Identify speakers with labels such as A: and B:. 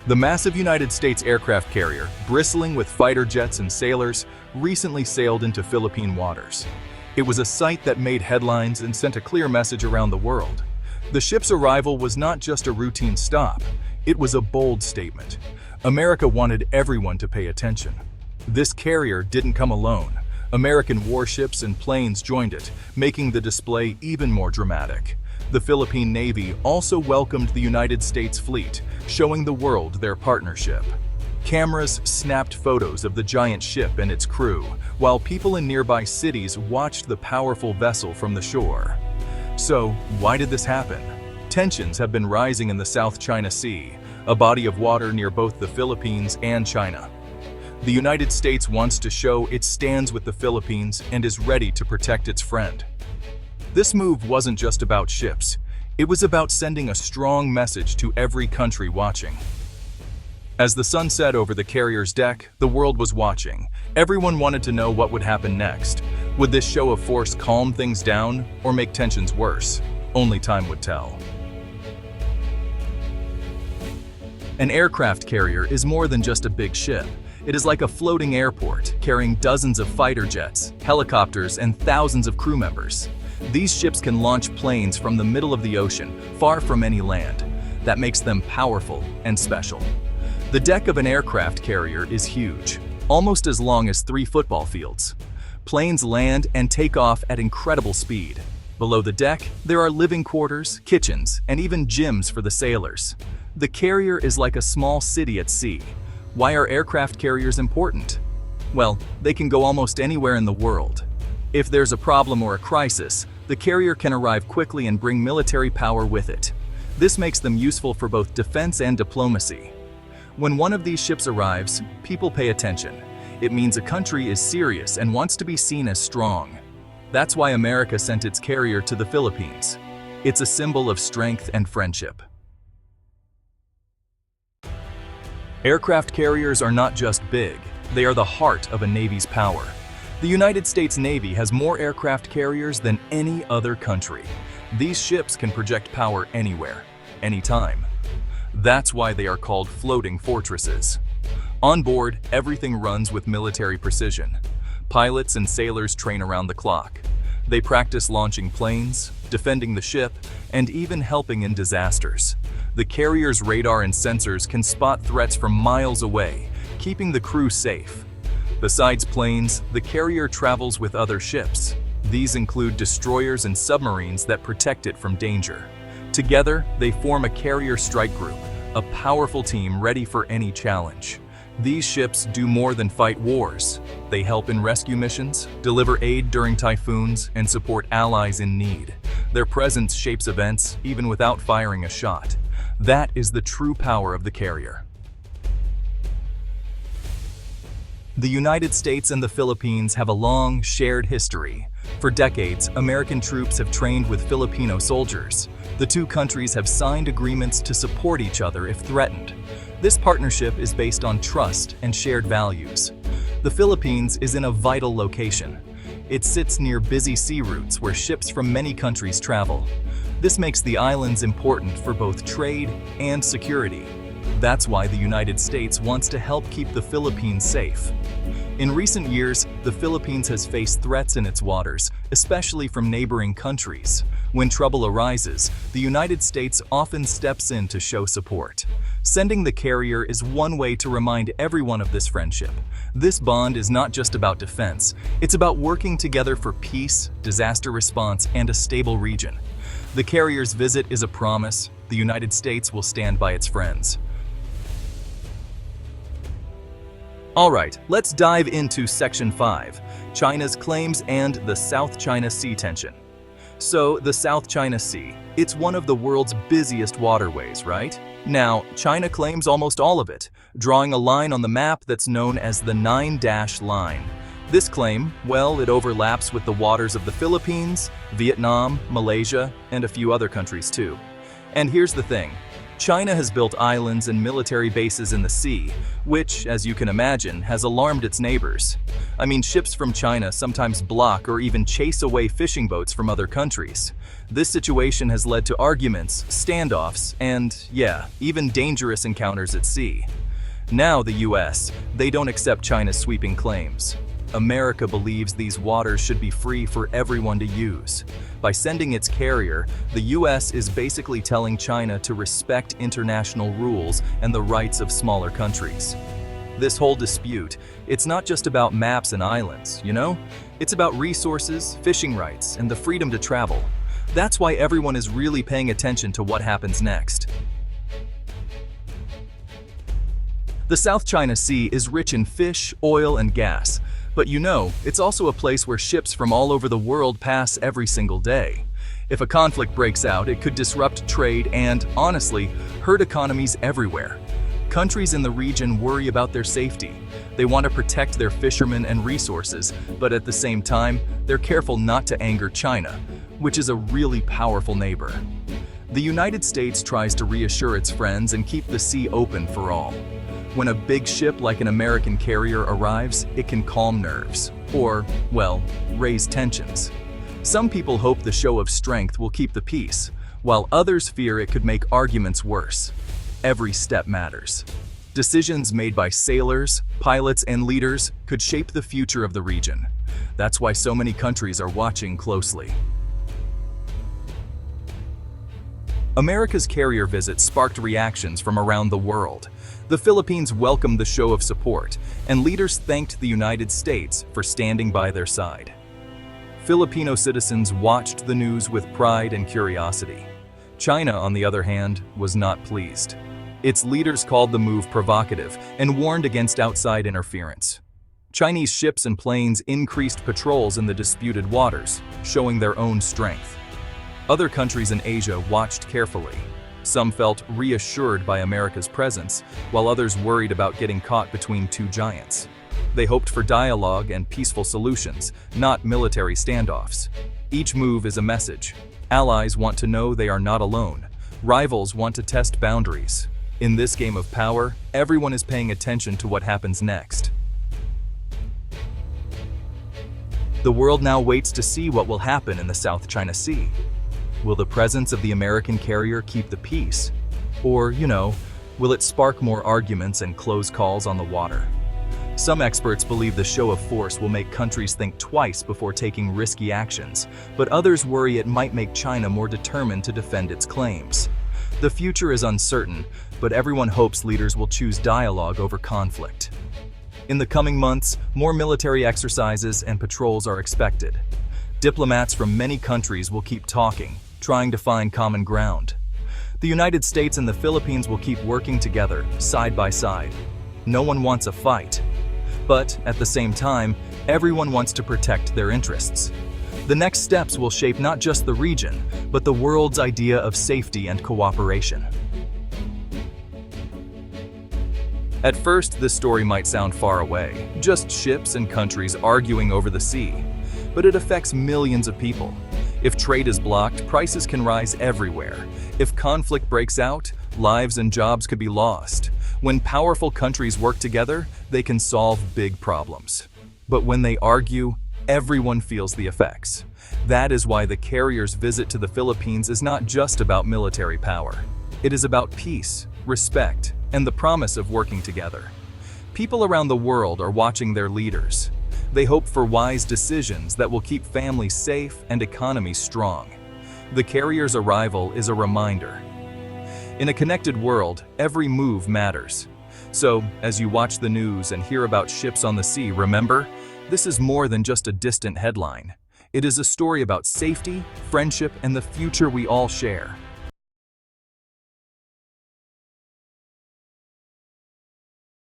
A: The massive United States aircraft carrier, bristling with fighter jets and sailors, recently sailed into Philippine waters. It was a sight that made headlines and sent a clear message around the world. The ship's arrival was not just a routine stop, it was a bold statement. America wanted everyone to pay attention. This carrier didn't come alone. American warships and planes joined it, making the display even more dramatic. The Philippine Navy also welcomed the United States fleet, showing the world their partnership. Cameras snapped photos of the giant ship and its crew, while people in nearby cities watched the powerful vessel from the shore. So, why did this happen? Tensions have been rising in the South China Sea, a body of water near both the Philippines and China. The United States wants to show it stands with the Philippines and is ready to protect its friend. This move wasn't just about ships, it was about sending a strong message to every country watching. As the sun set over the carrier's deck, the world was watching. Everyone wanted to know what would happen next. Would this show of force calm things down or make tensions worse? Only time would tell. An aircraft carrier is more than just a big ship. It is like a floating airport, carrying dozens of fighter jets, helicopters, and thousands of crew members. These ships can launch planes from the middle of the ocean, far from any land. That makes them powerful and special. The deck of an aircraft carrier is huge, almost as long as 3 football fields. Planes land and take off at incredible speed. Below the deck, there are living quarters, kitchens, and even gyms for the sailors. The carrier is like a small city at sea. Why are aircraft carriers important? Well, they can go almost anywhere in the world. If there's a problem or a crisis, the carrier can arrive quickly and bring military power with it. This makes them useful for both defense and diplomacy. When one of these ships arrives, people pay attention. It means a country is serious and wants to be seen as strong. That's why America sent its carrier to the Philippines. It's a symbol of strength and friendship. Aircraft carriers are not just big, they are the heart of a navy's power. The United States Navy has more aircraft carriers than any other country. These ships can project power anywhere, anytime. That's why they are called floating fortresses. On board, everything runs with military precision. Pilots and sailors train around the clock. They practice launching planes, defending the ship, and even helping in disasters. The carrier's radar and sensors can spot threats from miles away, keeping the crew safe. Besides planes, the carrier travels with other ships. These include destroyers and submarines that protect it from danger. Together, they form a carrier strike group, a powerful team ready for any challenge. These ships do more than fight wars. They help in rescue missions, deliver aid during typhoons, and support allies in need. Their presence shapes events even without firing a shot. That is the true power of the carrier. The United States and the Philippines have a long, shared history. For decades, American troops have trained with Filipino soldiers. The two countries have signed agreements to support each other if threatened. This partnership is based on trust and shared values. The Philippines is in a vital location. It sits near busy sea routes where ships from many countries travel. This makes the islands important for both trade and security. That's why the United States wants to help keep the Philippines safe. In recent years, the Philippines has faced threats in its waters, especially from neighboring countries. When trouble arises, the United States often steps in to show support. Sending the carrier is one way to remind everyone of this friendship. This bond is not just about defense, it's about working together for peace, disaster response, and a stable region. The carrier's visit is a promise. The United States will stand by its friends. Alright, let's dive into Section 5, China's claims and the South China Sea tension. So, the South China Sea, it's one of the world's busiest waterways, right? Now, China claims almost all of it, drawing a line on the map that's known as the 9-dash line. This claim, well, it overlaps with the waters of the Philippines, Vietnam, Malaysia, and a few other countries too. And here's the thing, China has built islands and military bases in the sea, which, as you can imagine, has alarmed its neighbors. I mean, ships from China sometimes block or even chase away fishing boats from other countries. This situation has led to arguments, standoffs, and, yeah, even dangerous encounters at sea. Now the US, they don't accept China's sweeping claims. America believes these waters should be free for everyone to use. By sending its carrier, the US is basically telling China to respect international rules and the rights of smaller countries. This whole dispute, it's not just about maps and islands, you know? It's about resources, fishing rights, and the freedom to travel. That's why everyone is really paying attention to what happens next. The South China Sea is rich in fish, oil, and gas. But you know, it's also a place where ships from all over the world pass every single day. If a conflict breaks out, it could disrupt trade and, honestly, hurt economies everywhere. Countries in the region worry about their safety. They want to protect their fishermen and resources, but at the same time, they're careful not to anger China, which is a really powerful neighbor. The United States tries to reassure its friends and keep the sea open for all. When a big ship like an American carrier arrives, it can calm nerves, or, well, raise tensions. Some people hope the show of strength will keep the peace, while others fear it could make arguments worse. Every step matters. Decisions made by sailors, pilots, and leaders could shape the future of the region. That's why so many countries are watching closely. America's carrier visit sparked reactions from around the world. The Philippines welcomed the show of support, and leaders thanked the United States for standing by their side. Filipino citizens watched the news with pride and curiosity. China, on the other hand, was not pleased. Its leaders called the move provocative and warned against outside interference. Chinese ships and planes increased patrols in the disputed waters, showing their own strength. Other countries in Asia watched carefully. Some felt reassured by America's presence, while others worried about getting caught between two giants. They hoped for dialogue and peaceful solutions, not military standoffs. Each move is a message. Allies want to know they are not alone. Rivals want to test boundaries. In this game of power, everyone is paying attention to what happens next. The world now waits to see what will happen in the South China Sea. Will the presence of the American carrier keep the peace? Or, will it spark more arguments and close calls on the water? Some experts believe the show of force will make countries think twice before taking risky actions, but others worry it might make China more determined to defend its claims. The future is uncertain, but everyone hopes leaders will choose dialogue over conflict. In the coming months, more military exercises and patrols are expected. Diplomats from many countries will keep talking, trying to find common ground. The United States and the Philippines will keep working together, side by side. No one wants a fight. But, at the same time, everyone wants to protect their interests. The next steps will shape not just the region, but the world's idea of safety and cooperation. At first, this story might sound far away, just ships and countries arguing over the sea. But it affects millions of people. If trade is blocked, prices can rise everywhere. If conflict breaks out, lives and jobs could be lost. When powerful countries work together, they can solve big problems. But when they argue, everyone feels the effects. That is why the carrier's visit to the Philippines is not just about military power. It is about peace, respect, and the promise of working together. People around the world are watching their leaders. They hope for wise decisions that will keep families safe and economies strong. The carrier's arrival is a reminder. In a connected world, every move matters. So, as you watch the news and hear about ships on the sea, remember, this is more than just a distant headline. It is a story about safety, friendship, and the future we all share.